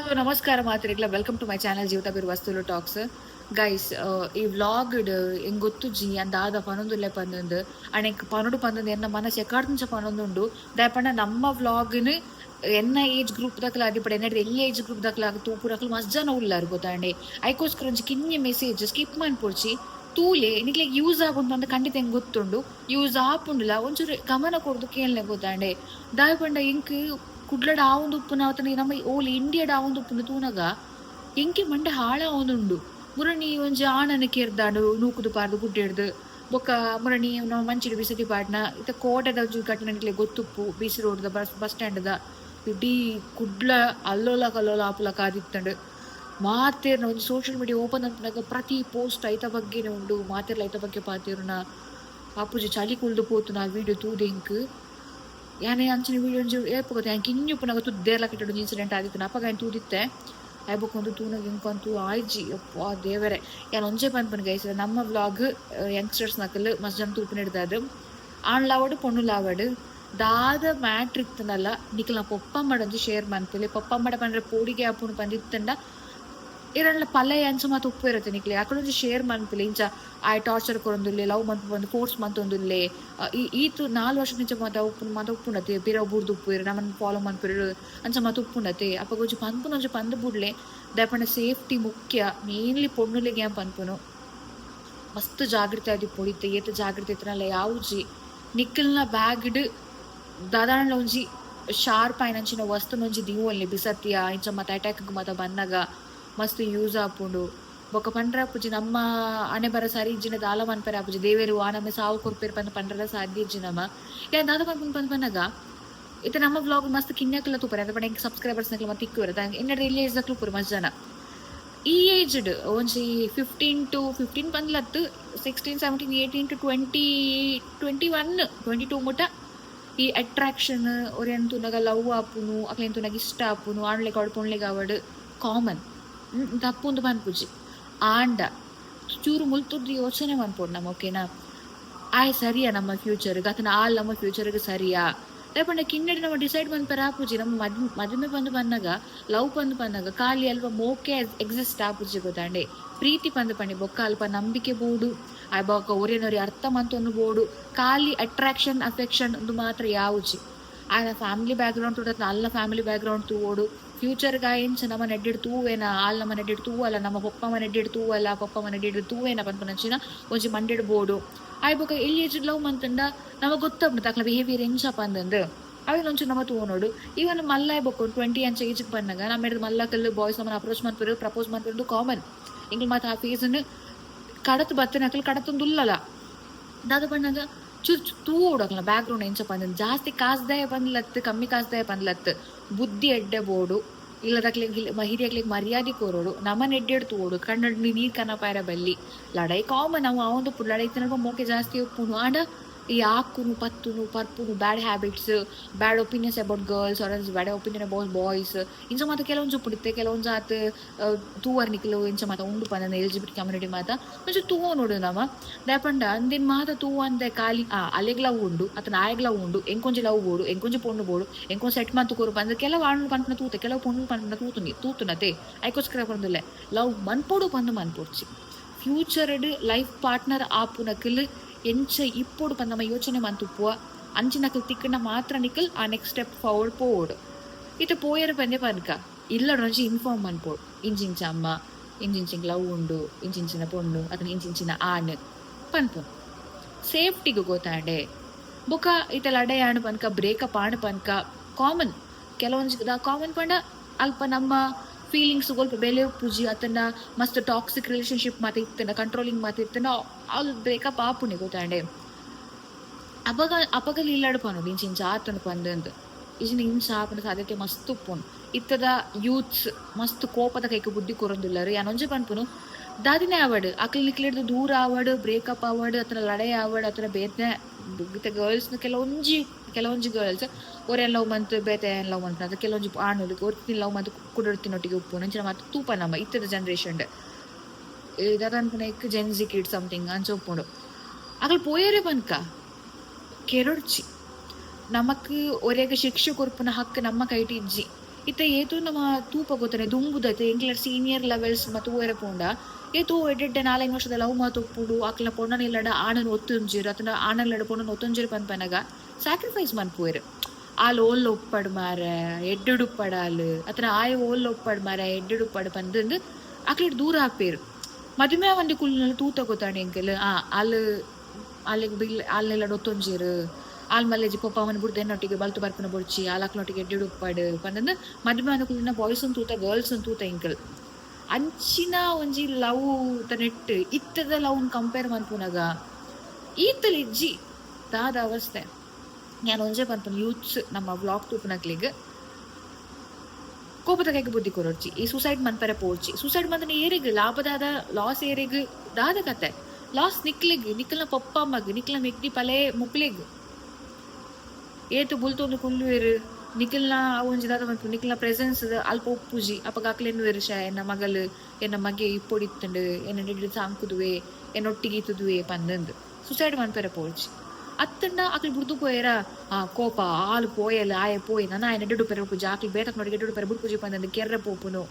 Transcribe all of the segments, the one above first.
So ನಮಸ್ಕಾರ ಮಾತ್ರಿಗ್ಲ welcome to my channel ಜೀವಿತ ಬಿರು ವಸ್ತುಲು tax guys ಈ ವ್ಲಾಗ್ಡ್ ಎಂಗ್ ಗೊತ್ತುಜ್ಜಿ ಅಂದಾದ ಪನೊಂದುಲ್ಲೆ ಪಂದೊಂದು ಅಣೆಕ್ ಪನೊಡು ಪಂದೊಂದು ಎನ್ನ ಮನಸ್ಸು ಎಕಾಡ್ದಿಂಚ ಪನೊಂದುಂಡು ದಾಯಪಂಡ ನಮ್ಮ ವ್ಲಾಗ್ನು ಎನ್ನ ಏಜ್ ಗ್ರೂಪ್ ದಕ್ಲ ಆದಿಪಡೆ ಎನ್ನಡ್ದು ಎಲ್ಲಿ ಏಜ್ ಗ್ರೂಪ್ ದಕ್ಲ ಆಗ ತೂಪುರಕ್ಲು ಮಸ್ತ್ ಜನ ಉಳ್ಳಾರು ಗೊತ್ತಾಂಡೆ ಐಕೋಸ್ಕರ ಒಂಜಿ ಕಿನ್ನೆ ಮೆಸೇಜ್ ಸ್ಕಿಪ್ ಮನ್ಪುಡ್ಚಿ ತೂಲೆ ನಿಕ್ಲೆ ಯೂಸ್ ಆಗುಂಡು ಅಂತ ಖಂಡಿತ ಹೆಂಗ್ ಗೊತ್ತುಂಡು ಯೂಸ್ ಆಪುಂಡುಲ ಒಂಚೂರು ಗಮನ ಕೊಡ್ದು ಕೇಳಲೆ ಗೊತ್ತಾಂಡೆ ದಾಯಪಂಡ ಎಂಕ್ ಕುಡ್ಲಡ ಆವೊಂದು ಉಪ್ಪುನ ಅವತನ ನಮ್ಮ ಓಲ್ ಇಂಡಿಯಾಡ ಆವೊಂದು ಉಪ್ಪುನ ತೂನಗ ಎಂಕೆ ಮಂಡೆ ಹಾಳ ಆವೊಂದುಂಡು ಮುರಣಿ ಒಂಜಿ ಆಣನ ಕೇರ್ದಾಂಡು ನೂಕುದು ಪಾರ್ದು ಗುಡ್ಡೆಡ್ದು ಬೊಕ್ಕ ಮುರಣಿ ನಾವು ಮಂಚಿಡು ಬಿಸತಿ ಪಾಡ್ನ ಇತ್ತ ಕೋಟೆದ ಒಂಚೂರು ಕಟ್ಟಣಕ್ಕೆ ಗೊತ್ತುಪ್ಪು ಬಿಸಿ ರೋಡ್ದ ಬಸ್ ಸ್ಟ್ಯಾಂಡ್ದ ಇಡೀ ಕುಡ್ಲ ಅಲ್ಲೋಲ ಕಲ್ಲೋಲ ಆಪುಲ ಕಾದಿತ್ತಂಡು ಮಾತೇರ್ನ ಒಂದು ಸೋಷಿಯಲ್ ಮೀಡಿಯಾ ಓಪನ್ ಅಂತನಾಗ ಪ್ರತಿ ಪೋಸ್ಟ್ ಐತ ಬಗ್ಗೆನೇ ಉಂಡು ಮಾತೆರ್ಲ ಐತ ಬಗ್ಗೆ ಪಾತೇರ್ನ ಅಪ್ಪುಜಿ ಚಳಿ ಕುಲ್ದು ಪೋತು ನಾ ವೀಡಿಯೋ ತೂದೆಂಕ್ ಯಾನೇ ಅಂಚಿನ ವೀಡಿಯೋ ಒಂಜಿ ಏಪಗೋತೆ ಆಯ್ಕೆ ಇನ್ನುಪ್ಪು ನಂಗೆ ತುದ್ದೇರ್ಲ ಕೆಟ್ಟಡು ಇನ್ಸಿಡೆಂಟ್ ಆಗಿತ್ತು ಅಪ್ಪಗ ಆಯ್ತು ತೂದಿತ್ತೆ ಆಯ್ಬಕ್ಕೊಂದು ತೂನಾಗ ಇಂಕಂತೂ ಆಯ್ಜಿ ಅಪ್ಪ ದೇವರೇ ಯಾನು ಒಂಜೆ ಪನ್ಪನ್ ಗೈಸ್ ನಮ್ಮ ವ್ಲಾಗ್ ಯಂಗ್ಸ್ಟರ್ಸ್ ನಕಲ್ ಮಸ್ತ್ ಜನ ತೂಪು ಹಿಡ್ದಾದು ಆಣ್ಲಾವಡು ಪೊಣ್ಣುಲಾವಡು ದಾದ ಮ್ಯಾಟ್ರ್ ಇತ್ತನಲ್ಲ ನಿಖಲ್ ನಾ ಪೊಪ್ಪಮ್ಮಡೊಂದು ಶೇರ್ ಮನ್ಪುಲಿ ಪೊಪ್ಪಮ್ಮಡ ಪಂಡ್ರೆ ಪೋಡಿಗೆ ಆಪುನು ಪಂದಿತ್ತಂಡ ಇರಲ್ಲ ಪಲ್ಲೆ ಅಂಚ ಮಾತು ಉಪ್ಪು ಇರುತ್ತೆ ನಿಕ್ಲಿ ಅಕಡೊಂದು ಶೇರ್ ಮನ್ಪುಲಿ ಇಂಚ ಆ ಟಾರ್ಚರ್ ಕೊರೊಂದುಲ್ಲೆ ಲವ್ ಮನ್ಪು ಬಂದು ಫೋರ್ಸ್ ಮಂತೊಂದುಲ್ಲೆ ಈತು 4 ವರ್ಷ ನಿಂಚ ಮಾತ ಉಪ್ಪುಂಡತೆ ಬೇರೆ ಬುಡ್ದು ಉಪ್ಪು ಇರು ನಮ್ಮನ್ನು ಫಾಲೋ ಮನ್ಪಿರು ಅಂಚ ಮಾತು ಉಪ್ಪುಂಡತೆ ಅಪ್ಪ ಗೊಂಚು ಪನ್ಪುನ ಒಂಚು ಪಂದು ಬುಡ್ಲೆ ದಾಯಪಂಡ ಸೇಫ್ಟಿ ಮುಖ್ಯ ಮೇನ್ಲಿ ಪೊಣ್ಣುಲಿಗೆ ಪನ್ಪುನು ಮಸ್ತ್ ಜಾಗೃತಿ ಆದಿ ಪೊಡಿತೆ ಏತ ಜಾಗೃತಿ ಇತ್ತನಲ್ಲ ಯಾವುಜಿ ನಿಖಲ್ನ ಬ್ಯಾಗ್ಡ್ ದಾದಾಂಡ್ಲ ಒಂಜಿ ಶಾರ್ಪ್ ಆಯ್ನಂಚಿನ ವಸ್ತುನೊಂಜಿ ದಿವೊಲ್ಲೆ ಬಿಸತ್ತಿಯ ಇಂಚ ಮಾತ ಅಟ್ಯಾಕ್ ಮಾತ ಬನ್ನಗ ಮಸ್ತ್ ಯೂಸ್ ಆಪುಂಡು ಬೊಕ್ಕ ಪಂಡ್ರ ಆಪುಜಿ ನಮ್ಮ ಅಣೆ ಬರ ಸರಿ ಇಜ್ಜಿನದ ಆಲ ಮನ್ಪರೆ ಆಪುಜಿ ದೇವೇರು ಆ ನಮ್ಮೆ ಸಾವು ಕೊರ್ಪೇರು ಪಂದ ಪಂಡ್ರದ ಸಾಧ್ಯ ಇಜ್ಜಿನಮ್ಮ ಯಾ ದಾದ ಪನ್ಪುನ್ ಪಂದ್ ಪನ್ನಗ ಇತ್ತ ನಮ್ಮ ವ್ಲಾಗ್ ಮಸ್ತ್ ಕಿನ್ಯಾಕಲ್ಲ ತೂಪರೆ ಅದ ಪಂಡ ಎಂಕ್ ಸಬ್ಸ್ಕ್ರೈಬರ್ಸ್ ನಕ್ಲ ಮತ್ತೆ ಇಕ್ಕುವರೆ ಎನ್ನಡ ಇಲ್ಲಿ ಏಜ್ ದಕ್ಲು ಪೂರ ಮಸ್ತ್ ಜನ ಈ ಏಜ್ಡ್ ಒಂಜಿ 15 ಪಂದ್ಲತ್ತು 16 17 18 to 20 21 22 ಮುಟ ಈ ಅಟ್ರಾಕ್ಷನ್ ಒರೆಂತುನಗ ಲವ್ ಆಪುನು ಅಕ್ಲೆಂತುನಗ ಇಷ್ಟ ಆಪುನು ಆಣ್ಲೆ ಕವಡ್ ಪೊಣ್ಲೆಗ ಅವಡ್ ಕಾಮನ್ ತಪ್ಪುಂದು ಪನ್ಪುಜಿ ಆಂಡ ಚೂರು ಮುಲ್ತುರ್ದು ಯೋಚನೆ ಮನ್ಪೋಡು ನಮ್ಮ ಓಕೆನಾ ಆಯ್ ಸರಿಯಾ ನಮ್ಮ ಫ್ಯೂಚರ್ ಗತನ ಆಲ್ ನಮ್ಮ ಫ್ಯೂಚರ್ಗೆ ಸರಿಯಾ ಲೇಪಂಡ ಕಿನ್ನಡಿ ನಮ್ಮ ಡಿಸೈಡ್ ಮನ್ಪರ ಆಪುಜಿ ನಮ್ಮ ಮದುವೆ ಬಂದು ಬಂದಾಗ ಲವ್ ಬಂದು ಬಂದಾಗ ಖಾಲಿ ಅಲ್ವ ಮೋಕೆ ಎಕ್ಸಿಸ್ಟ್ ಆಪುಜಿ ಗೊತ್ತಾಂಡೆ ಪ್ರೀತಿ ಪಂದು ಪಂಡಿ ಬೊಕ್ಕ ಅಲ್ಪ ನಂಬಿಕೆ ಬೋಡು ಆ ಬೊಕ್ಕ ಒರೆನೊರಿ ಅರ್ಥ ಮಂತೊಂದು ಬೋಡು ಖಾಲಿ ಅಟ್ರಾಕ್ಷನ್ ಅಫೆಕ್ಷನ್ ಒಂದು ಮಾತ್ರ ಯಾವುಜಿ ಆಯ್ನ ಫ್ಯಾಮಿಲಿ ಬ್ಯಾಕ್ಗ್ರೌಂಡ್ ತೋಡತ್ ಅಲ್ಲ ಫ್ಯಾಮಿಲಿ ಬ್ಯಾಕ್ಗ್ರೌಂಡ್ ತೂವೋಡು ಫ್ಯೂಚರ್ಗ ಎಂಚ ನಮ್ಮ ನೆಡ್ಡಿಡ್ ತೂವೇನ ಆಲ್ ನಮ್ಮ ನೆಡ್ಡಿಡ್ ತೂವಲ್ಲ ನಮ್ಮ ಪೊಪ್ಪಮ್ಮ ನೆಡ್ಡಿಡ್ ತೂವಲ್ಲ ಪೊಪ್ಪಮ್ಮ ನೆಡ್ಡಿಡ್ ತೂವೇನ ಪನ್ಪನಂಚಿನ ಒಂಜಿ ಮಂಡೆಡ್ ಬೋಡು ಆಯ್ ಬೊಕ ಎಲ್ಲಿ ಏಜ್ ಲವ್ ಮಂತಂಡ ನಮಗೆ ಗೊತ್ತಾಗ್ಬಿಡು ತಕ್ಲ ಬಿಹೇವಿಯರ್ ಎಂಚಪ್ಪ ಅಂದಂದು ಅವೇನು ಒಂಚೂರು ನಮ್ಮ ತೂವೋಡು ಇವನ್ ಮಲ್ಲ ಬೊಕ್ಕ 20 ಅಂಚ ಏಜ್ಗೆ ಬಂದಾಗ ನಮ್ಮ ಹಿಡಿದು ಮಲ್ಲಕಲ್ಲು ಬಾಯ್ಸ್ ನಮ್ಮನ್ನು ಅಪ್ರೋಚ್ ಮಾಡ್ತಾರೆ ಪ್ರಪೋಸ್ ಮಾಡ್ಕೊಂಡು ಕಾಮನ್ ಇಂಗ್ಲ ಮತ್ತು ಆ ಫೇಸನ್ನು ಕಡತು ಬತ್ತನ ಅಕಲ್ ಕಡತೊಂದು ಉಲ್ಲಲ್ಲ ದಾದ ಬಂದಾಗ ಚೂರು ತೂಡೋಕಲ್ಲ ಬ್ಯಾಕ್ಗ್ರೌಂಡ್ ಎಂಚಪ್ಪ ಅಂದ್ ಜಾಸ್ತಿ ಕಾಸ್ದಾಯ ಬಂದ್ಲತ್ತು ಕಮ್ಮಿ ಕಾಸ್ದಾಯ ಬಂದ್ಲತ್ತು ಬುದ್ಧಿ ಎಡ್ಡೆ ಬೋಡು ಇಲ್ಲದಕ್ಲೆ ಹಿರಿಯಕ್ಲಿಗೆ ಮರ್ಯಾದೆ ಕೋರೋಡು ನಮ್ಮನ್ನ ಎಡ್ಡೆಡ್ ತೂಡು ಕಣ್ಣು ನೀರು ಕನಪಾಯರ ಬಲ್ಲಿ ಲಡೈ ಕಾಮನ್ ನಾವು ಅವೊಂದು ಲಡೈ ತಿನ್ನೋ ಮೋಕೆ ಜಾಸ್ತಿ ಉಪ್ಪುನು ಆಡ ಈ ಆಕುನು ಪತ್ತುನು ಪರ್ಪುನು bad habits bad opinions about girls are bad opinion about boys ಇಂಚ ಮಾತ ಕೆಲವೊಂದು ಪುಡಿತೆ ಕೆಲವೊಂದು ಆತ ತೂವರ್ ನಿಕ್ಲು ಇಂಚ ಮಾತ ಉಂಡು ಪಂದ LGBT ಕಮ್ಯುನಿಟಿ ಮಾತ ಒಂಚೂರು ತೂವ ನೋಡು ನಮ್ಮ ದಾಯಪಂಡ ಅಂದಿನ ಮಾತ ತೂವ ಅಂದೆ ಖಾಲಿ ಅಲೆಗ್ ಲವ್ ಉಂಡು ಅತನ ಆಯಗ್ ಲವ್ ಉಂಡು ಎಂಕೊಂಜಿ ಲವ್ ಬೋಡು ಎಂಕೊಂಜಿ ಪೊಣ್ಣು ಬೋಡು ಎಂಕೊಂದು ಸೆಟ್ ಮಾತು ಕೋರು ಪಂದ ಕೆಲವು ಆಣ್ಣು ಪನ್ಪನ ತೂತೆ ಕೆಲವು ಪೊಣ್ಣು ಪನ್ಪನ ತೂತುನತೆ ಐಕೋಸ್ಕರ ಬಂದುಲ್ಲೆ ಲವ್ ಮನ್ಪೋಡು ಪಂದು ಮನ್ಪೋಡ್ಚಿ ಫ್ಯೂಚರ್ಡ್ ಲೈಫ್ ಪಾರ್ಟ್ನರ್ ಆಪುನಕಲ್ ಎಂಚ ಇಪ್ಪೋಡು ಪಂದ ನಮ್ಮ ಯೋಚನೆ ಮಂತುಪ್ಪುವ ಅಂಚಿನಕಲ್ ತಿಕ್ಕನ ಮಾತ್ರ ನಿಕಲ್ ಆ ನೆಕ್ಸ್ಟ್ ಸ್ಟೆಪ್ ಫಾರ್ವರ್ಡ್ ಪೋಡು ಇತ್ತ ಪೋಯರ ಪಂದೆ ಪನ್ಕ ಇಲ್ಲಡೊಂಜಿ ಇನ್ಫಾರ್ಮ್ ಮನ್ಪೋಡು ಇಂಚಿಂಚ ಅಮ್ಮ ಇಂಚಿಂಚಿಂಗ್ ಲವ್ ಉಂಡು ಇಂಚಿಂಚಿನ ಪೊಣ್ಣು ಅಥವಾ ಇಂಚಿಂಚಿನ ಆಣ್ ಪನ್ಪು ಸೇಫ್ಟಿಗೂ ಗೊತ್ತಾಂಡೆ ಬೊಕ ಇತ್ತ ಲಡೆ ಆಣ್ ಪನ್ಕ ಬ್ರೇಕಪ್ ಆಣ್ ಪನ್ಕ ಕಾಮನ್ ಕೆಲವೊಂದು ಕಾಮನ್ ಪಂಡ ಅಲ್ಪ ನಮ್ಮ ಫೀಲಿಂಗ್ಸ್ ಸ್ವಲ್ಪ ಬೆಲೆ ಪೂಜಿ ಅದನ್ನ ಮಸ್ತ್ ಟಾಕ್ಸಿಕ್ ರಿಲೇಶನ್ಶಿಪ್ ಮಾತು ಇತ್ತನ ಕಂಟ್ರೋಲಿಂಗ್ ಮಾತು ಇತ್ತನ ಅಲ್ಲಿ ಬ್ರೇಕಪ್ ಆಪುನಿ ಗೊತ್ತಾಂಡೆ ಅಪಗಲ್ ಇಲ್ಲಾಡು ಪನೋಡು ಇಂಚಿಂಚ ಆತನು ಪಂದಂದು ಇಜಿನ ಇಂಚ ಆಪನ ಸಾಧ್ಯತೆ ಮಸ್ತ್ ಉಪ್ಪುನು ಇತ್ತದ ಯೂತ್ಸ್ ಮಸ್ತ್ ಕೋಪದ ಕೈಗೆ ಬುದ್ಧಿ ಕೊರೊಂದುಲ್ಲರು ಯಾನೊಂಜೆ ಪನ್ಪುನು ದಾದಿನೇ ಆವಡು ಅಕಲ್ ನಿಕ್ಲಿಡ್ದು ದೂರ ಆವಡು ಬ್ರೇಕಪ್ ಆವಡು ಅತನ ಲಡೆ ಆವಡು ಅತನ ಬೇತನೆ ಗರ್ಲ್ಸ್ನ ಕೆಲವೊಂಜಿ ಗರ್ಲ್ಸ್ ಒರೆನ್ ಲವ್ ಮಂತ್ ಬೇತೆ ಲವ್ ಮಂತ್ ಅದು ಕೆಲವೊಂಜಿ ಆಣುಲು ಒರ್ತಿನ ಲವ್ ಮಂತ್ ಕುಡೊಡ್ತಿನೊಟ್ಟಿಗೆ ಉಪ್ಪು ನಂಚಿನ ಮಾತು ತೂಪ ನಮ್ಮ ಇತ್ತದ ಜನ್ರೇಷನ್ ಇದನ್ಪುನ ಇಕ್ ಜೆನ್ಸಿ ಕಿಡ್ ಸಮಥಿಂಗ್ ಅಂಚ ಉಪ್ಪುಂಡು ಅಕಲ್ ಪೋಯರೆ ಪನ್ಕ ಕೆರೊಡ್ಚಿ ನಮಕ್ ಒರೆಗ ಶಿಕ್ಷೆ ಕೊರ್ಪುನ ಹಕ್ಕು ನಮ್ಮ ಕೈಟಿ ಇಜ್ಜಿ ಇತ್ತೆ ಏತು ನಮ್ಮ ತೂಪ ಗೊತ್ತನೆ ದುಂಬುದೈತೆ ಎಂಕ್ಲ ಸೀನಿಯರ್ ಲೆವೆಲ್ಸ್ ಮತ್ತು ಓರೆ ಪೋಂಡ ಏತು ಎಡ್ಡೆಡ್ಡೆ 4 ವರ್ಷದ ಲವ್ ಮಾತು ಒಪ್ಪುಡು ಅಕ್ಲ ಪೊಣ್ಣನಿಲ್ಲಡ ಆಣನು ಒತ್ತುಂಜಿರು ಅತನ ಆಣಲ್ಲಡ ಪೊಣ್ಣನ ಒತ್ತುಂಜಿರು ಪನ್ಪನಗ ಸ್ಯಾಕ್ರಿಫೈಸ್ ಮನ್ಪುವೆರು ಆಲ್ ಓಲ್ ಒಪ್ಪಡು ಮಾರ ಎಡ್ಡುಡುಪ್ಪಡಾಲು ಅತನ ಆಯ ಓಲ್ ಒಪ್ಪಡು ಮಾರ ಎಡ್ಡುಡುಪ್ಪಡು ಪಂದು ಅಕ್ಲಿಡ್ ದೂರ ಹಾಕ್ಪೇರು ಮದುವೆ ಒಂದಿ ಕುಲ್ನಲ್ಲಿ ತೂತ ಗೊತ್ತಾಣಿ ಎಂಕಲ್ ಅಲ್ಲಿ ಅಲ್ಲಿಗೆ ಬಿಲ್ ಅಲ್ಲೆಲ್ಲ ಒತ್ತೊಂಜಿರು ಆಲ್ ಮಲ್ಲೆಜಿ ಪಪ್ಪ ಅವನ ಬುಡ್ದು ಎನ್ನೊಟ್ಟಿಗೆ ಬಲ್ತು ಬರ್ಪನ ಬೊಡ್ಚಿ ಆಲಕ್ನೊಟ್ಟಿಗೆ ಎಡ್ಡುಡುಪ್ಪಡು ಪಂದು ಮದುವೆ ಅನ್ನ ಕುಲ್ನ ಬಾಯ್ಸ್ ತೂತ ಗರ್ಲ್ಸ್ ತೂತ ಎಂಕಲ್ ಅಂಚಿನ ಒಂಜಿ ಲವ್ ನೆಟ್ ಇತ್ತದ ಲವ್ ಕಂಪೇರ್ ಮನ್ಪುನಾಗ ಈತಲಿ ಇಜ್ಜಿ ದಾದ ಅವಸ್ಥೆ ನಾನು ಒಂಜೆ ಪನ್ಪುನ ಯೂತ್ಸ್ ನಮ್ಮ ವ್ಲಾಗ್ ತೂಪನಕ್ಲಿಗ್ ಕೋಪದ ಕೈಗೆ ಬುದ್ಧಿ ಕೊರೊಡ್ಚಿ ಈ ಸೂಸೈಡ್ ಮನ್ಪರೆ ಪೋಡ್ಚಿ ಸೂಸೈಡ್ ಮಂದನ ಏರಿಗ್ ಲಾಭದಾದ ಲಾಸ್ ಏರಿಗ್ ದಾದ ಕತೆ ಲಾಸ್ ನಿಕ್ಲಿಗ್ ನಿಕ್ಲನ ಪಪ್ಪ ಅಮ್ಮಗ್ ನಿಕ್ಲ ಮೆಕ್ದಿ ಪಲೆ ಮುಕ್ಲಿಗ್ ಏತು ಬುಲ್ತೊಂದು ಕುಲ್ಲುವೆರು ನಿಖಿಲ್ನ ಒಂಜಿ ದಾದ ಮನ್ಪು ನಿಖಿಲ್ನ ಪ್ರೆಸೆನ್ಸ್ ಅಲ್ಪ ಒಪ್ಪುಜಿ ಅಪ್ಪಗ ಅಕ್ಲೆನ್ನು ವೆರುಷ ಎನ್ನ ಮಗಲು ಎನ್ನ ಮಗೆ ಇಪ್ಪೊಡಿತ್ತುಂಡು ಎನ್ನ ನಿಡ್ದು ಸಾಂಕುದುವೆ ಎನ್ನೊಟ್ಟಿಗೆ ಇತ್ತುದುವೆ ಪಂದಂದು ಸುಸೈಡ್ ಮನ್ಪೆರೆ ಪೋಡ್ಚಿ ಅತ್ತಂಡ ಅಕ್ಲು ಬುಡ್ದು ಪೋಯರ ಕೋಪ ಆಲು ಪೋಯಲ್ ಆಯ ಪೋಯ್ ನನ್ನ ಆಯ ನೆಡ್ಡು ಪೆರೆ ಉಪ್ಪುಜಿ ಅಕ್ಲು ಬೇತಕ್ ನೋಡಿ ಎಡ್ಡು ಪೆರೆ ಬುಡ್ಪುಜಿ ಪಂದಂದು ಕೆರ್ರೆ ಪೋಪುನು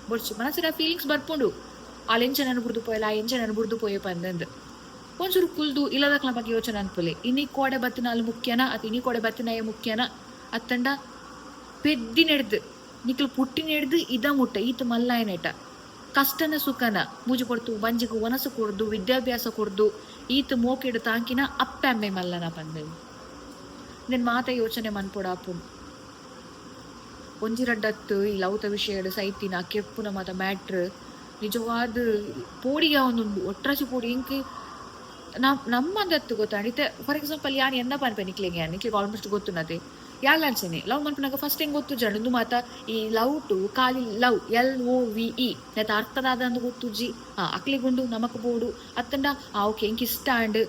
ಬೊಡ್ಚಿ ಮನಸ್ಸಿನ ಫೀಲಿಂಗ್ಸ್ ಬರ್ಪುಂಡು ಆ ಎಂಚನನ್ನು ಬುಡ್ದು ಪೋಯಲ್ಲ ಆ ಎಂಚನನ್ನು ಬುಡ್ದು ಪೋಯೆ ಪಂದಂದು ಒಂಚೂರು ಕುಲ್ದು ಇಲ್ಲದಕ್ಲ ಬಗ್ಗೆ ಯೋಚನೆ ಅನ್ಪಲೆ ಇನ್ನಿ ಕೋಡೆ ಬತ್ತಿನ ಅಲ್ಲಿ ಮುಖ್ಯನ ಅಥವಾ ಇನ್ನಿ ಕೋಡೆ ಬತ್ತಿನ ಮುಖ್ಯನ ಅತ್ತಂಡ ಪೆದ್ದಿ ನೆಡ್ದು ನಿಕ್ಲು ಪುಟ್ಟಿ ನೆಡ್ದು ಇದ ಮುಟ್ಟ ಈತ ಮಲ್ಲಾಯನೇಟ ಕಷ್ಟನ ಸುಖನ ಮೂಜು ಕೊಡ್ತು ಬಂಜಿಗೆ ಒನಸು ಕೊಡ್ದು ವಿದ್ಯಾಭ್ಯಾಸ ಕೊಡ್ದು ಈತ ಮೋಕೆಡು ತಾಂಕಿನ ಅಪ್ಪೆ ಅಮ್ಮೆ ಮಲ್ಲನ ಪಂದೆವು ನಿನ್ ಮಾತ ಯೋಚನೆ ಮನ್ಪೊಡಾಪು ಒಂಜಿ ರಡ್ಡತ್ತು ಈ ಲೌತ ವಿಷಯಡ್ ಸೈತಿನ ಕೆಪ್ಪುನ ಮಾತ ಮ್ಯಾಟ್ರ್ ನಿಜವಾದ ಪೋಡಿಗೆ ಒಂದುಂಡು ಒಟ್ರಾಚಿ ಪೋಡಿ ಇಂಕ್ ನಮ್ಮಂದತ್ತು ಗೊತ್ತಾಡಿತ್ತೆ ಫಾರ್ ಎಕ್ಸಾಂಪಲ್ ಯಾನ್ ಎಂದ ಪನ್ಪೆ ನಿಕ್ಲಿಗೆ ಆಲ್ಮೋಸ್ಟ್ ಗೊತ್ತುನತೆ ಯಾಲ್ ಅನ್ಸೇನೆ ಲವ್ ಮನ್ಪನಾಗ ಫಸ್ಟ್ ಹೆಂಗ್ ಗೊತ್ತು ಜಂಡು ಮಾತ ಈ ಲವ್ ಟು ಖಾಲಿ ಲವ್ LOVE ನೆತ ಅರ್ಥದಾದ ಅಂದು ಗೊತ್ತುಜ್ಜಿ ಅಕ್ಲಿಗುಂಡು ನಮಕ್ ಬೋಡು ಅತ್ತಂಡ ಓಕೆ ಇಂಕ್ ಇಷ್ಟ ಅಂಡ್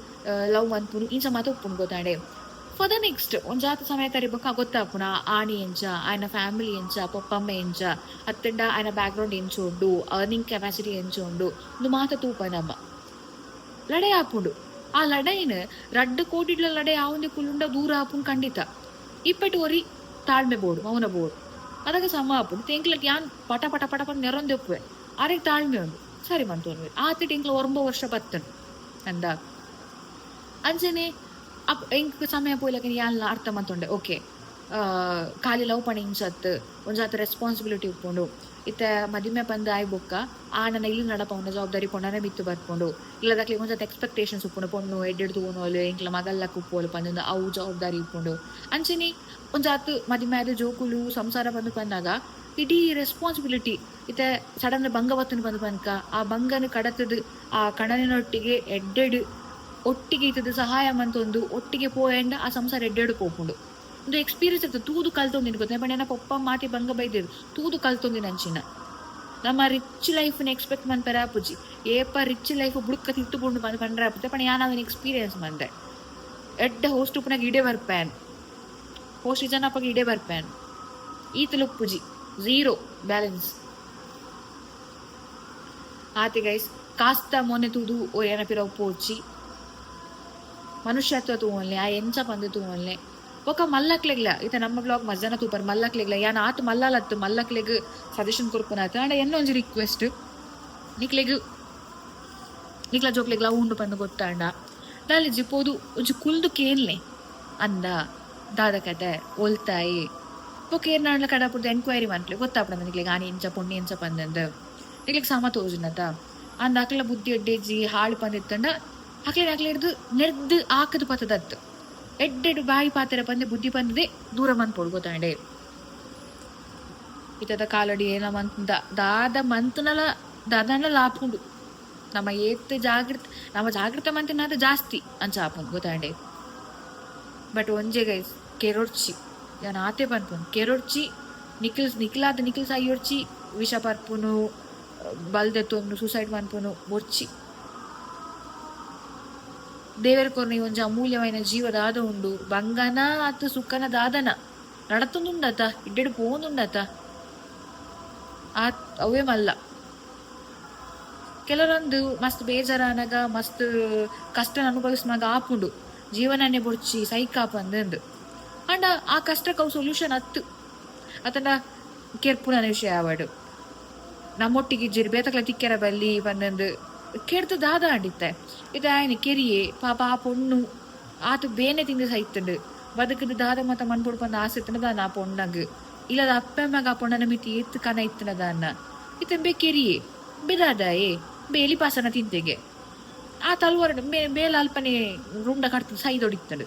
ಲವ್ ಮನ್ಪುನು ಇಂಚ ಮಾತ ಉಪ್ಪುನು ಗೊತ್ತಾಡೆ ಫಾರ್ ದ ನೆಕ್ಸ್ಟ್ ಒಂಜಾತ ಸಮಯ ತರಿಬಕ್ಕ ಗೊತ್ತಾಪುನ ಆಣಿ ಎಂಚ ఆయన ಫ್ಯಾಮಿಲಿ ಎಂಚ ಪಪ್ಪಮ್ಮ ಎಂಚ ಅತ್ತಂಡ ఆయన ಬ್ಯಾಕ್ಗ್ರೌಂಡ್ ಎಂಚುಂಡು ಅರ್ನಿಂಗ್ ಕೆಪಾಸಿಟಿ ಎಂಚುಂಡು ಒಂದು ಮಾತ ತೂಪನಮ್ಮ ಲಡೆ ಆಪುಂಡು ಆ ಲಡೆಯಿನ ರಡ್ಡು ಕೋಟಿಡ್ಲ ಲಡೆ ಆವಂದೆ ಕುಲ್ಲುಂಡ ದೂರ ಆಪುನ್ ಖಂಡಿತ ಇಪ್ಪಟ್ಟು ಒರಿ ತಾಳ್ಮೆ ಬೋಡು ಮೌನ ಬೋಡು ಅದಕ್ಕೆ ಸಮ ಆಪುಂಡು ತೆಂಕ್ಲಕ್ಕೆ ಯಾನ್ ಪಟ ಪಟ ಪಟ ಪಟ ನೆರೊಂದೆ ಒಪ್ಪುವೆ ಆರೆಗೆ ತಾಳ್ಮೆ ಉಂಡು ಸರಿ ಮಂತು ಆತಿ ಟೆಂಕ್ಲ 9 ವರ್ಷ ಬತ್ತನು ಅಂದ ಅಂಚನೆ ಎಂಕ್ ಸಮಯ ಪೋಯ್ಲಕ್ಕೆ ಯಾನ್ ಅರ್ಥ ಮಂತೊಂಡೆ ಓಕೆ ಖಾಲಿ ಲವ್ ಪಣಿ ಇಂಚತ್ ಒಂಜಾತ ರೆಸ್ಪಾನ್ಸಿಬಿಲಿಟಿ ಉಪ್ಪುಂಡು ಇತ್ತೆ ಮದುವೆ ಪಂದ ಆಯ್ ಬೊಕ್ಕ ನನ್ನ ಇಲ್ಲಿ ನಡಪವನ ಜವಾಬ್ದಾರಿ ಪೊಣ್ಣನೆ ಬಿತ್ತು ಬರ್ಕೊಂಡು ಇಲ್ಲದಕ್ಲಿ ಒಂಜಾತ ಎಕ್ಸ್ಪೆಕ್ಟೇಷನ್ಸ್ ಉಪ್ಪುಂಡು ಪೊಣ್ಣು ಎಡ್ಡೆಡ್ದು ಓನೋಲು ಎಂಕ್ಲ ಮಗಲ್ಲಕ್ಕೆ ಉಪ್ಪೋಲು ಪಂದ ಅವು ಜವಾಬ್ದಾರಿ ಉಪ್ಪುಂಡು ಅಂಚನೆ ಒಂಜಾತು ಮದುವೆ ಆದ ಜೋಕುಲು ಸಂಸಾರ ಬಂದು ಪಂದಾಗ ಇಡೀ ರೆಸ್ಪಾನ್ಸಿಬಿಲಿಟಿ ಇತ್ತೆ ಸಡನ್ ಭಂಗ ಬತ್ತನು ಬಂದು ಪನ್ಕ ಆ ಭಂಗನ ಕಡತದು ಆ ಕಣನಿನೊಟ್ಟಿಗೆ ಎಡ್ಡೆಡು ಒಟ್ಟಿಗೆ ಇತ್ತದ ಸಹಾಯ ಮಂತೊಂದು ಒಟ್ಟಿಗೆ ಪೋಯಂಡ ಆ ಸಂಸಾರ ಎಡ್ಡೆಡು ಪೋಪುಂಡು ಒಂದು ಎಕ್ಸ್ಪೀರಿಯನ್ಸ್ ಇರ್ತದೆ ತೂದು ಕಲ್ತೊಂದಿನ ಗೊತ್ತ ಪಂಡ ಪಪ್ಪ ಮಾತಿ ಭಂಗ ಬೈದಿರು ತೂದು ಕಲ್ತೊಂದಿನ ಅಂಚಿನ ನಮ್ಮ ರಿಚ್ ಲೈಫ್ನ ಎಕ್ಸ್ಪೆಕ್ಟ್ ಮನ್ಪೆರ ಆಪುಜಿ ಏಪ ರಿಚ್ ಲೈಫ್ ಬುಡ್ಕ ತಿತ್ತು ಬುಂಡು ಬಂದು ಪಂಡ್ರೆ ಆಪುತ್ತೆ ಪಣ ಯಾನ್ ಅದನ್ನ ಎಕ್ಸ್ಪೀರಿಯನ್ಸ್ ಮಂದೆ ಎಡ್ಡ ಹೋಸ್ಟ್ ಉಪ್ಪನಾಗ ಇಡೇ ಬರ್ಪ್ಯಾನ್ ಹೋಸ್ಟ್ ಜನ ಅಪ್ಪಗೆ ಇಡೇ ಬರ್ಪ್ಯಾನ್ ಈತಲು ಉಪ್ಪುಜಿ ಝೀರೋ ಬ್ಯಾಲೆನ್ಸ್ ಆತಿ ಗೈಸ್ ಕಾಸ್ತ ಮೊನ್ನೆ ತೂದು ಓ ಏನಪಿರ ಪೋಚಿ ಮನುಷ್ಯತ್ವ ತೂವಲ್ಲೆ ಆ ಎಂಚ ಪಂದು ತೂವಲ್ಲೆ ఒక మల్లక్లెగ్ల ఇత నమ్మ బ్లాగ్ మజన తూపర్ మల్లక్లెగ్ల యాన్ ఆత్ మల్లలత్ మల్లక్లెగ్ సజెషన్ కొరుకునాత అండ్ ఎన్నో ಒಂಜಿ ರಿಕ್ವೆಸ್ಟ್ ನಿಕ್ಲ ಜೋಕ್ಲೆಗ್ಲ ಉಂಡು ಪಂದು ಗೊತ್ತಾಂಡ ದಾಲಿ ಜಿಪ್ಪೋದು ಒಂಜಿ ಕುಲ್ದು ಕೇನ್ಲೆ ಅಂದ ದಾದ ಕತೆ ಒಲ್ತಾಯಿ ಬೊಕ್ಕ ಏರ್ನಾಡ್ಲ ಕಡಪುರ್ದು ಎನ್ಕ್ವೈರಿ ಮನ್ಪ್ಲೆ ಗೊತ್ತಾಪಡ ನಿಕ್ಲೆಗ್ ಆನಿ ಎಂಚ ಪೊಣ್ಣಿ ಎಂಚ ಪಂದಂದು ನಿಕ್ಲೆಗ್ ಸಮ ತೋಜುನತ ಅಂದ ಅಕ್ಲ ಬುದ್ಧಿ ಎಡ್ಡೆಜ್ಜಿ ಹಾಳು ಪಂದಿತ್ತಂಡ ಅಕ್ಲೆ ಹಿಡ್ದು ನೆರ್ದು ಆಕದು ಪತದತ್ತು ಎಡ್ಡೆಡು ಬಾಯಿ ಪಾತ್ರೆ ಪಂದೆ ಬುದ್ಧಿ ಪಂದದೆ ದೂರ ಮಂತ್ ಪೊಡ್ಗೋತಾಂಡೆ ಇತದ ಕಾಲಡಿ ಏನ ಮಂತ್ ದಾದ ಮಂತ್ನಲ ದಾದನ ಲಾಪುಂಡು ನಮ್ಮ ಏತ್ ಜಾಗೃತ ಮಂತನಾದ ಜಾಸ್ತಿ ಅಂಚ ಆಪುಂಡು ಗೊತ್ತಾಂಡೆ ಬಟ್ ಒಂಜೆ ಗೈಸ್ ಕೆರೊಡ್ಚಿ ಯಾನ್ ಆತೆ ಪನ್ಪುನು ಕೆರೊಡ್ಚಿ ನಿಖಿಲ್ಸ್ ಅಯ್ಯೊಡ್ಚಿ ವಿಷ ಪರ್ಪುನು ಬಲ್ದೆತ್ತೊಂದು ಸೂಸೈಡ್ ಮನ್ಪುನು ಬೊರ್ಚಿ ದೇವರ ಕೊರ್ನಿ ಒಂಜ ಅಮೂಲ್ಯವಾದ ಜೀವದಾದ ಉಂಡು ಬಂಗನ ಅತ್ತು ಸುಖನ ದಾದನ ನಡತುಂದುಂಡತ ಇಡ್ಡೆಡು ಪೋಂದುಂಡತ ಅವೇ ಮಲ್ಲ ಕೆಲವೊಂದು ಮಸ್ತ್ ಬೇಜಾರಾನಾಗ ಮಸ್ತ್ ಕಷ್ಟನ ಅನುಭವಿಸ್ನಾಗ ಆಪುಂಡು ಜೀವನನೇ ಬೊಡ್ಚಿ ಸೈಕಾಪಂದು ಅಂಡ್ ಆ ಕಷ್ಟಕ್ಕೆ ಅವು ಸೊಲ್ಯೂಷನ್ ಅತ್ತು ಅತನ ಕೆರ್ಪುನ ವಿಷಯ ಆವಡು ನಮ್ಮೊಟ್ಟಿಗೆ ಇಜ್ಜಿರಿ ಬೇತಕ್ಲ ತಿಕ್ಕೆರ ಬಲ್ಲಿ ಪಂದಂದು ಕೆಡ್ದು ದಾದ ಆಂಡಿತ್ತೆ ಇದು ಆಯ್ನ ಕೆರಿಯೆ ಪಾಪ ಆ ಪೊಣ್ಣು ಆತು ಬೇನೆ ತಿಂದು ಸೈತುಂಡು ಬದುಕದು ದಾದ ಮತ್ತ ಮನ್ಪೊಡು ಪಂದ ಆಸೆ ಇತ್ತನದಾನ ಆ ಪೊಣ್ಣಗ್ ಇಲ್ಲದ ಅಪ್ಪಮ್ಮಾಗ ಆ ಪೊಣ್ಣನ ಮಿತಿ ಎತ್ತು ಕನ ಇತ್ತನದಾನ ಇತ್ತ ಬೇ ಕೆರಿಯೆ ಬೆದಾದಾಯೆ ಬೇಲಿ ಪಾಸನ ತಿಂತೆಗೆ ಆ ತಲ್ವರ ಬೇಲ ಅಲ್ಪನೆ ರುಂಡ ಕಟ್ತು ಸೈದೊಡಿತ್ತಡು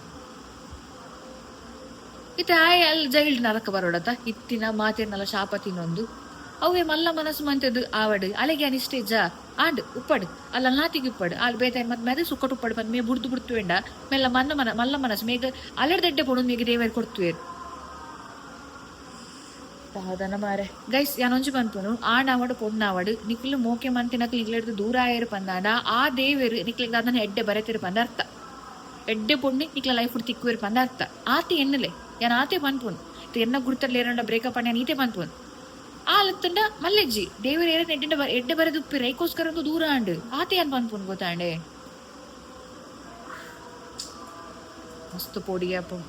ಇತ್ತ ಆಯ್ ಅಲ್ಲಿ ಜೈಲ್ ನರಕ ಬರೋಡತ ಇತ್ತಿನ ಮಾತಿನಲ್ಲ ಶಾಪ ತಿನ್ನೊಂದು ಅವೇ ಮಲ್ಲ ಮನಸ್ಸು ಮಂತದ್ದು ಆವಡು ಅಲೆಗೆ ಅನಿಷ್ಟೇ ಜಾ ಆಂಡ್ ಉಪ್ಪಡು ಅಲ್ಲ ನಾತಿಗೆ ಉಪ್ಪಡು ಅಲ್ಲಿ ಬೇತ ಮತ್ತೆ ಮೆದೆ ಸುಕ್ಕಟ್ಟು ಉಪ್ಪಡು ಬಂದು ಮೇ ಬುಡ್ದು ಬಿಡ್ತು ಎಂಡ ಮೆಲ್ಲ ಮಲ್ಲ ಮನಸ್ಸು ಮೇಗ ಅಲೆಡ್ದೆಡ್ಡೆ ಪೊಡು ಮೇಗ ದೇವರು ಕೊಡ್ತುವೇರು ಹೌದನ ಮಾರೆ ಗೈಸ್ ಯಾನೊಂಜಿ ಪನ್ಪುನು ಆವಡು ಪೊಣ್ಣಾವಡು ನಿಕ್ಲು ಮೋಕೆ ಮಂತಿನಕ್ಲು ನಿಕ್ಲೆಡ್ದು ದೂರ ಆಯರು ಪಂದಾಂಡ ಆ ದೇವರು ನಿಕ್ಲಿಗೆ ಅದನ್ನ ಎಡ್ಡೆ ಬರೆತಿರು ಪಂದ ಅರ್ಥ ಎಡ್ಡೆ ಪೊಣ್ಣು ನಿಕ್ಲ ಲೈಫ್ ತಿಕ್ಕುವೇರು ಪಂದ ಅರ್ಥ ಆತಿ ಎನ್ನಲೆ ಯಾನ್ ಆತೆ ಪನ್ಪುನು ಎನ್ನ ಗುರ್ತರ್ಲೇರಂಡ ಬ್ರೇಕಪ್ ಅಣ್ಣ ನೀತೆ ಪನ್ಪುನು ಆಲತ್ತಂಡ ಮಲ್ಲೆಜ್ಜಿ ದೇವರು ಏರ ಎಡ್ಡೆ ಬರೆದು ಉಪ್ಪಿ ರೈಕೋಸ್ಕರ ಒಂದು ದೂರ ಆಂಡು ಆತೆ ಏನ್ ಪನ್ಪುನು ಗೊತ್ತಾಂಡೆ ಮಸ್ತ್ ಪೊಡಿಯಪ್ಪ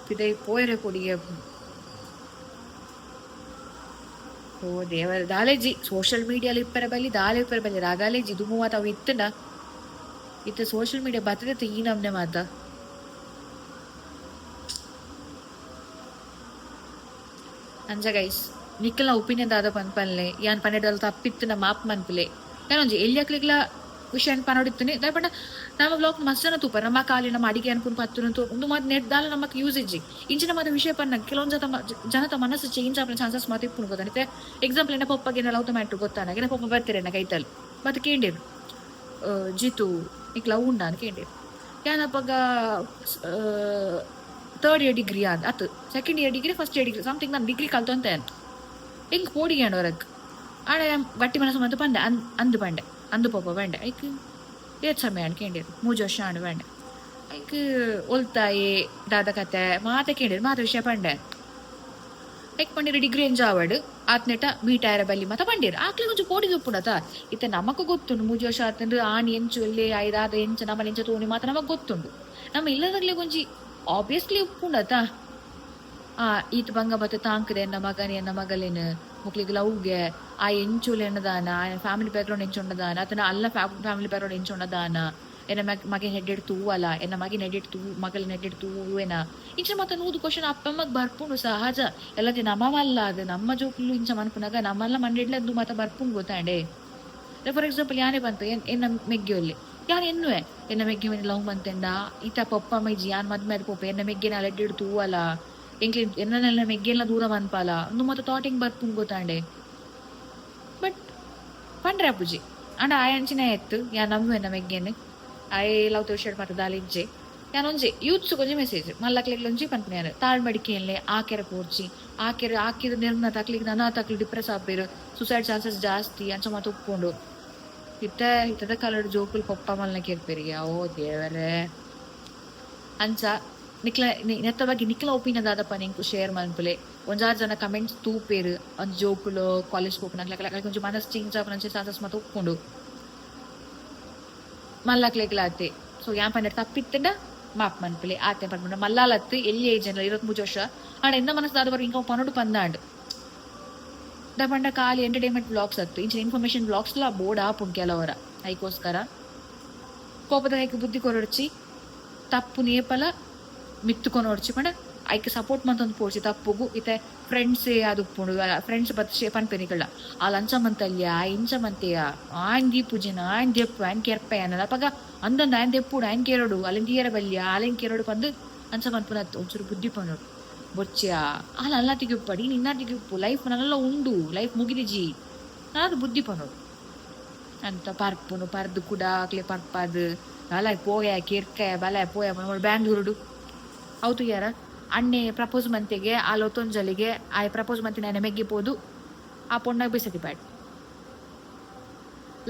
ಪಿದೈ ಪೋಯರೆ ಪೊಡಿಯಪ್ಪ ಓ ದೇವರ ದಾಲೇಜಿ ಸೋಷಿಯಲ್ ಮೀಡಿಯಾಲಿ ಇಪ್ಪರ ಬಲ್ಲಿ ದಾಲೆ ಇಪ್ಪರ ಬಲ್ಲಿ ರಾಗಾಲೇಜಿ ದುಮ್ಮು ಮಾತ ಅವು ಇತ್ತನ ಇತ್ತ ಸೋಷಿಯಲ್ ಮೀಡಿಯಾ ಬರ್ತದೆ ಈ ನಮ್ನೆ ಮಾತ ಅಂಜ ಗೈಸ್ ನಿಕ್ಕಲ್ನ ಒಪಿನಿಯನ್ ದಾದ ಪನ್ಪಲ್ಲೆ ಯಾನ್ ಪನ್ನೆಡಲ್ ತಪ್ಪಿತ್ತು ನಮ್ಮ ಮಾಪ್ ಮನ್ಪಲೆ ಯಾನೊಂಜಿ ಎಲ್ಲಿಯಕ್ಲಿಗ್ಲ ವಿಷಯ ಪನೋಡಿತ್ತನೆ ದಾಯಪಂಡ ನಮ್ಮ ಬ್ಲಾಗ್ ಮಸ್ಸನ ತೂಪ ನಮ್ಮ ಕಾಲಿ ನಮ್ಮ ಅಡಿಗೆ ಅನ್ಕೊಂಡು ಪತ್ತುನು ಒಂದು ಮಾತು ನೆಟ್ ದಾಲ ನಮಕ್ ಯೂಸ್ ಇಜ್ಜಿ ಇಂಚಿನ ಮಾತ ವಿಷಯ ಪನ್ನ ಕೆಲವೊಂದು ಜನತ ಮನಸ್ಸು ಚೇಂಜ್ ಆಪನ ಚಾನ್ಸಸ್ ಮಾತು ಇಪ್ಪುನು ಗೊತ್ತಾನೆ ಎಕ್ಸಾಂಪಲ್ ಎನ್ನ ಪಪ್ಪಗೆ ಲವ್ ಟೊಮ್ಯಾಟೊ ಗೊತ್ತಾನ ಎನ್ನ ಪಪ್ಪ ಬರ್ತಾರೆ ಎನ್ನ ಕೈತಲ್ಲಿ ಮತ್ತೆ ಕೇಂಡೇರು ಜಿತು ಈಗ ಲವ್ ಉಂಡ ಅಂತ ಕೇಂಡೇರು ಯಾನಪ್ಪಗ ಥರ್ಡ್ ಇಯರ್ ಡಿಗ್ರಿ ಅಂತ ಅತ್ತು second year degree first year degree something ನಾನು ಡಿಗ್ರಿ ಕಲ್ತು ಅಂತ ಹಿಂಗೆ ಪೋಡಿಗ್ಯಾಂಡು ಹೊರಗೆ ಆಡ ಗಟ್ಟಿ ಮನಸ್ಸು ಮತ್ತು ಪಂಡೆ ಅಂದು ಪಂಡೆ ಅಂದು ಪಪ್ಪ ಬಂಡೆ ಐಕ್ ಏತ್ ಸಮಯ ಅಣ್ಣ ಕೇಂಡಿರು 3 ವರ್ಷ ಅಣ್ಣ ಬಂಡೆ ಐಕ್ ಒಲ್ತಾಯಿ ದಾದ ಕತೆ ಮಾತ ಕೇಂಡಿರು ಮಾತ ವಿಷಯ ಪಂಡೆ ಐಕ್ ಪಂಡಿರು ಡಿಗ್ರಿ ಎಂಜಾವಡು ಆತ್ನೆಟ ಮೀಟ್ ಆಯರ ಬಲ್ಲಿ ಮತ ಪಂಡಿರು ಆಕ್ಲಿ ಕೊಂಚ ಪೋಡಿಗೆ ಉಪ್ಪುನತ ಇತ್ತ ನಮಕ್ ಗೊತ್ತುಂಡು 3 ವರ್ಷ ಆತಂದ್ರೆ ಆಣಿ ಎಂಚು ಎಲ್ಲಿ ಐದಾದ ಎಂಚ ನಮ್ಮ ಎಂಚ ತೋಣಿ ಮಾತ ನಮಗ್ ಗೊತ್ತುಂಡು ನಮ್ಮ ಇಲ್ಲದಾಗ್ಲಿ ಕೊಂಚಿ ಆಬ್ವಿಯಸ್ಲಿ ಉಪ್ಪುಂಡತ ಈತ ಬಂಗ ಮತ್ತೆ ತಾಂಕದೆ ಎನ್ನ ಮಗನಿ ಎನ್ನ ಮಗಲೇನು ಮುಕ್ಲಿಗೆ ಲವ್ಗೆ ಆ ಎಂಚುಲು ಎನ್ನದಾನ ఆయన ఫ్యామిలీ బ్యాక్గ్రౌండ్ ఎంచి ఉండదాన అతను అల్ల ఫ్యామిలీ బ్యాక్గ్రౌండ్ ఎంచి ఉండదాన ఎన్న మగ నెడ్డెడ్ ತೂವಲ್ಲ ಎನ್ನ ಮಗಿ ನೆಡ್ಡೆಡ್ ತೂ ಮಗಲ ನೆಡ್ಡೆಡ್ ತೂವೇನ ಇಂಚ ಮತ್ತೆ ನೂದು ಕ್ವಶನ್ ಅಪ್ಪಮ್ಮಗ್ ಬರ್ಪುಂಡು ಸಹಜ ಎಲ್ಲದಿ ನಮ್ಮವಲ್ಲ ಅದು ನಮ್ಮ ಜೋಕುಲು ಇಂಚ ಮನ್ಪುನಾಗ ನಮ್ಮಲ್ಲ ಮಂಡೆಡ್ಲ ಅದು ಮತ್ತೆ ಬರ್ಪುಂಡು ಗೊತ್ತಾಂಡೆ ಫಾರ್ ಎಕ್ಸಾಂಪಲ್ ಯಾನೇ ಬಂತು ಎನ್ನ ಮೆಗ್ಗಿಯಲ್ಲಿ ಯಾನ್ ಎನ್ನುವೆ ಎನ್ನ ಮೆಗ್ಗಿ ಮನೆ ಲವ್ ಬಂತೆಂಡ ಈತ ಪಪ್ಪ ಮೈಜಿ ಯಾನ್ ಮದ್ಮೇದ ಪೋಪ ಎನ್ನ ಮೆಗ್ಗಿನ ಅಲೆಡ್ಡೆಡ್ ತೂವಲ್ಲ ಎಂಕ್ಲಿ ಎನ್ನ ಮೆಗ್ಗೆಲ್ಲ ದೂರ ಮನ್ಪಾಲ ಒಂದು ಮತ್ತೆ ಥಾಟಿಂಗ್ ಬರ್ಪುಂಡು ಗೊತ್ತಾಂಡೆ ಬಟ್ ಪಂಡ್ರೆ ಅಪ್ಪುಜಿ ಅಂಡ ಆಯಂಚಿನ ಎತ್ತು ಯಾ ನಮ್ಮು ಎನ್ನ ಮೆಗ್ಗೆನು ಆಯ್ ಲವ್ ತೋಷಡ್ ಮತ್ತೆ ದಾಲಿಜ್ಜೆ ಯಾನೊಂಜಿ ಯೂತ್ಸ್ ಕೊಂಜಿ ಮೆಸೇಜ್ ಮಲ್ಲಕ್ಲೆಗ್ಲೊಂಜಿ ಪನ್ಪುನ್ಯಾರು ತಾಳ್ಮಡಿಕೆಯಲ್ಲೇ ಆಕೆರೆ ಪೋರ್ಚಿ ಆಕೆರೆ ನಿರ್ನ ತಕ್ಲಿಗೆ ನನ್ನ ತಕ್ಲಿ ಡಿಪ್ರೆಸ್ ಆಪೇರು ಸುಸೈಡ್ ಚಾನ್ಸಸ್ ಜಾಸ್ತಿ ಅಂಚ ಮತ್ತೆ ಉಪ್ಕೊಂಡು ಇತ್ತದ ಕಲರ್ ಜೋಕುಲ್ ಪಪ್ಪ ಮಲ್ನ ಕೇರ್ಪೇರಿಯ ಓ ದೇವರೇ ಅಂಚ ನಿಕ್ಲ ನೆತ್ತ ಬಗ್ಗೆ ನಿಕ್ಲ ಒಪಿನಿಯನ್ ದಾದಪ್ಪ ನಿಂಕು ಶೇರ್ ಮನ್ಪುಲೆ ಒಂಜಾರು ಜನ ಕಮೆಂಟ್ಸ್ ತೂಪೇರು ಒಂದು ಜೋಕುಲು ಕಾಲೇಜ್ ಹೋಗ್ನಕ್ಲೆ ಕೊಂಚ ಮನಸ್ಸು ಚೇಂಜ್ ಆಪನ ಚಾನ್ಸಸ್ ಮತ್ತೆ ಒಪ್ಕೊಂಡು ಮಲ್ಲಕ್ಲೆಗ್ಲಾತೆ ಸೊ ಯಾನ್ ಪನ್ನೆಡ್ ತಪ್ಪಿತ್ತಂಡ ಮಾಪ್ ಮನ್ಪುಲೆ ಆತೆ ಪನ್ಪುಂಡ ಮಲ್ಲಾಲತ್ತು ಎಲ್ಲಿ ಏಜ್ ಅಲ್ಲ 23 ವರ್ಷ ಆಡ ಎಂದ ಮನಸ್ಸು ದಾದವರು ಇಂಕ ಪನೋಡು ಪಂದಾಂಡು ದಪಂಡ ಖಾಲಿ ಎಂಟರ್ಟೈನ್ಮೆಂಟ್ ಬ್ಲಾಗ್ಸ್ ಅತ್ತು ಇಂಚಿನ ಇನ್ಫಾರ್ಮೇಶನ್ ಬ್ಲಾಗ್ಸ್ಲ ಬೋರ್ಡ್ ಆಪುಂಡು ಕೆಲವರ ಅದಕ್ಕೋಸ್ಕರ ಕೋಪದ ಐಕ್ ಬುದ್ಧಿ ಕೊರಡ್ಚಿ ತಪ್ಪು ನೇಪಲ ಮಿತ್ತುಕೊಂಡು ಹೊಡ್ಚಿ ಪಂಡ ಐಕ್ ಸಪೋರ್ಟ್ ಮಂತೊಂದು ಪೋಡ್ಸಿ ತಪ್ಪುಗು ಇತ್ತೆ ಫ್ರೆಂಡ್ಸೇ ಅದು ಉಪ್ಪುಂಡು ಫ್ರೆಂಡ್ಸ್ ಬತ್ ಪನ್ಪೆನಿಕಳ್ಳ ಆ ಲಂಚ ಮಂತಲ್ಯ ಆ ಇಂಚ ಮಂತೆಯ ಆಯ್ನ್ ದೀಪುಜಿನ ಆಯ್ನ್ ದೆಪ್ಪು ಆಯ್ನ್ ಕೆರ್ಪೆ ಅನ್ನಲ್ಲ ಅಪ್ಪಗ ಅಂದೊಂದು ಆಯ್ನ್ ದೆಪ್ಪುಡು ಆಯ್ನ್ ಕೇರಡು ಅಲ್ಲಿಂದ ತೀಯರ ಬಲ್ಯ ಆಲೆನ್ ಕೇರಡು ಪಂದು ಅಂಚ ಮನ್ಪುನತ್ತು ಒಂಚೂರು ಬುದ್ಧಿ ಪನ್ನೋಡು ಬೊಚ್ಚಿಯ ಅಲ್ಲ ಅಲ್ಲ ತಿಗುಪ್ಪಡಿ ನಿನ್ನ ತಿಗುಪ್ಪು ಲೈಫ್ ನಲ್ಲ ಉಂಡು ಲೈಫ್ ಮುಗಿದಿಜಿ ನಾದು ಬುದ್ಧಿ ಪನ್ನೋಡು ಅಂತ ಪರ್ಪುನು ಪರ್ದು ಕೂಡ ಆಗ್ಲೇ ಪರ್ಪದು ಅಲ್ಲ ಪೋಯ ಕೆರ್ಕೆ ಬಲ ಪೋಯ ಬ್ಯಾಂಗ್ಳೂರುಡು ಹೌದು ಯಾರ ಅಣ್ಣೆ ಪ್ರಪೋಸ್ ಮಂತಿಗೆ ಆ ಲೊತ್ತೊಂಜಲಿಗೆ ಆ ಪ್ರಪೋಸ್ ಮಂತಿನ ఆయన ಮೆಗ್ಗಿಪೋದು ಆ ಪೊಣ್ಣಾಗ ಬೇಸತಿ ಬ್ಯಾಡ್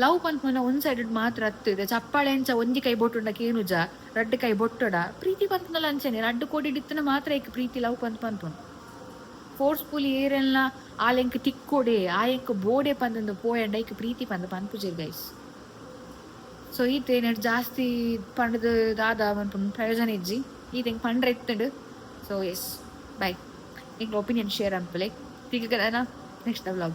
ಲವ್ ಪಂತ್ಮನ ಒಂದ್ ಸೈಡೆಡ್ ಮಾತ್ರ ಹತ್ತಿದೆ ಚಪ್ಪಾಳೆ ಅಂಚ ಒಂದಿ ಕೈ ಬೊಟ್ಟುಂಡ ಕೇನುಜ ರಡ್ಡು ಕೈ ಬೊಟ್ಟೊಡ ಪ್ರೀತಿ ಪಂತ್ನಲ್ಲ ಅಂಚನೆ ರಡ್ಡು ಕೋಡಿಡಿತ್ತನ ಮಾತ್ರ ಏಕ ಪ್ರೀತಿ ಲವ್ ಪಂತ್ಪಂತು ಫೋರ್ಸ್ಫುಲಿ ಏರೆಲ್ಲ ಆಲೆಂಕ್ ತಿಕ್ಕೋಡೆ ಆಯಂಕ್ ಬೋಡೆ ಪಂದಂದು ಪೋಯಂಡ ಐಕ್ ಪ್ರೀತಿ ಪಂದ ಪನ್ಪುಜಿರ್ ಗೈಸ್ ಸೊ ಈತೇನ ಜಾಸ್ತಿ ಪಂಡದ ದಾದ ಪನ್ಪುನ್ ಪ್ರಯೋಜನ ಇಜ್ಜಿ ಈತ ಪಂಡ್ರೆ ಎತ್ತಂಡು ಸೊ ಎಸ್ ಬೈ ನಿಂಗೆ ಒಪಿನಿಯನ್ ಶೇರ್ ಅನ್ಪಲೆ ठीक है ना? Next vlog